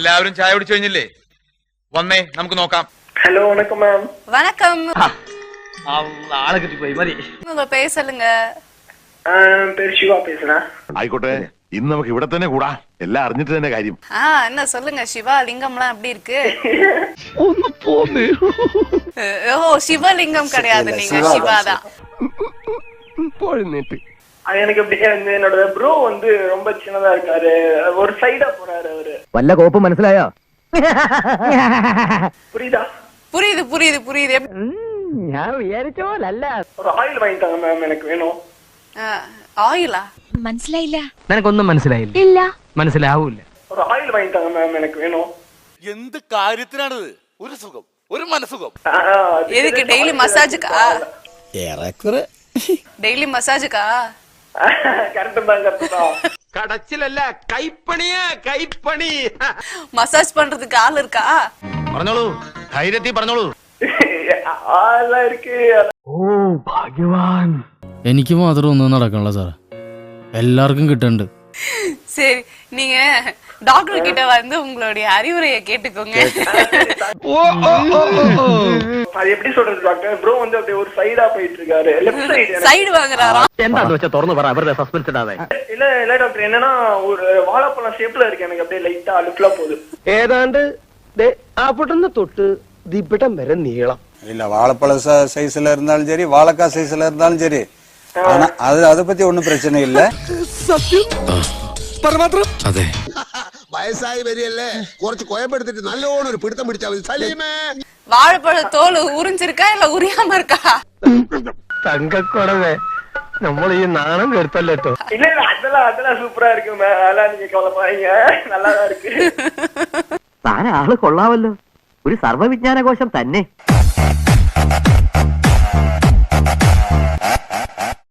എല്ലാവരും ചായ കുടിച്ചു കഴിഞ്ഞില്ലേ? വന്നേ നമുക്ക് നോക്കാം. ஹலோ வணக்கம் மேம். வணக்கம். ஆளை கிட்டி போய் மாதிரி உங்க பேர் சொல்லுங்க. பேர் சிவா பேசுறேன். ആയിക്കോട്ടെ, ഇന്ന് നമുക്ക് ഇവിടെ തന്നെ കൂടാ. എല്ലാം അറിഞ്ഞിട്ട് തന്നെ കാര്യം. என்ன சொல்லுங்க சிவா லிங்கம்லாம் எப்படி இருக்கு? ഒന്ന് പോന്ന്. ஓ சிவலிங்கம் கிடையாது, நீங்க சிவாதான். போழுന്നിட்டு எனக்கு அப்படியே வந்து என்னோட ப்ரோ வந்து ரொம்ப சின்னதா இருக்காரு, ஒரு சைடா போறாரு அவரு. വല്ല കോപ്പ് മനസ്സിലായോ? புரியுதா? புரியுது புரியுது புரியுது. ഞാൻ വിചാരിച്ചോലല്ല. ஒரு ஆயில் வாங்கிட்டாங்க மேம், எனக்கு வேணும். ஆயிலா? മനസ്സിലായില്ല. നിനക്കൊന്നും മനസ്സിലായില്ല? ഇല്ല. മനസ്സിലാവൂല. ஒரு ஆயில் வாங்கிட்டாங்க மேம், எனக்கு வேணும். എന്ത് കാര്യത്തിനാണിത്? ഒരു സുഖം, ഒരു മനസുഖം. எதுக்கு? டெய்லி மசாஜுக்கா? ഏറെക്കുറെ டெய்லி மசாஜுக்கா? கரெக்ட் தான், கரெக்ட் தான். കടച്ചിലല്ല, കൈപ്പണിയാ, കൈപ്പണി. மசாஜ் பண்றதுக்கு ஆள் இருக்கா? പറഞ്ഞോളൂ, ധൈര്യത്തിൽ പറഞ്ഞോളൂ. ஆளா இருக்கு. ഓ ഭാഗ്യവാൻ. എനിക്ക് മാത്രം ഒന്നും നടക്കണല്ലോ സാർ, എല്ലാവർക്കും കിട്ടുന്നുണ്ട്. சரி, நீங்க டாக்டர் கிட்ட வந்து உங்களுடைய அறிவுரையை கேட்டுக்கோங்க. அது எப்படி சொல்றது டாக்டர்? ப்ரோ வந்து அப்படியே ஒரு சைடா போயிட்டு இருக்காரு, லெஃப்ட் சைடு. சைடு வாங்குறாரா? എന്താന്ന് വെച്ചാ തുറന്നു പറ, അവരുടെ സസ്പെൻസ് ഇടാതെ. இல்ல இல்ல டாக்டர், என்னன்னா ஒரு வாழைப்பழம் ஷேப்ல இருக்கு, எனக்கு அப்படியே லைட்டா லிப்ல போகுது. ഏതാണ്ട് അവിടുന്ന് തൊട്ട് ദിപ്പിടം വരെ നീളം. இல்ல வாழைப்பழ சைஸ்ல இருந்தாலும் சரி, வாழைக்காய் சைஸ்ல இருந்தாலும் சரி, ஆனா அதை பத்தி ஒண்ணும் பிரச்சனை இல்ல. അതെ. വയസ്സായി വരികയല്ലേ, കുറച്ച് കുഴപ്പെടുത്തിട്ട് നല്ലോണം ഒരു പിടുത്തം പിടിച്ചാൽ മതി. സലീമേ, வாழைப்பழ தோல் உறிஞ்சிருக்கா இல்ல உரியாம இருக்கா? തങ്കക്കുടവേ, നമ്മൾ ഈ നാണം കെടുത്തല്ലോ. இல்ல இல்ல, அதெல்லாம் சூப்பரா இருக்கு மேம், அதெல்லாம் நீங்க கவலைப்படாதீங்க, நல்லாதான் இருக்கு. താൻ ആള് കൊള്ളാവല്ലോ, ഒരു സർവ്വവിജ്ഞാനകോശം തന്നെ.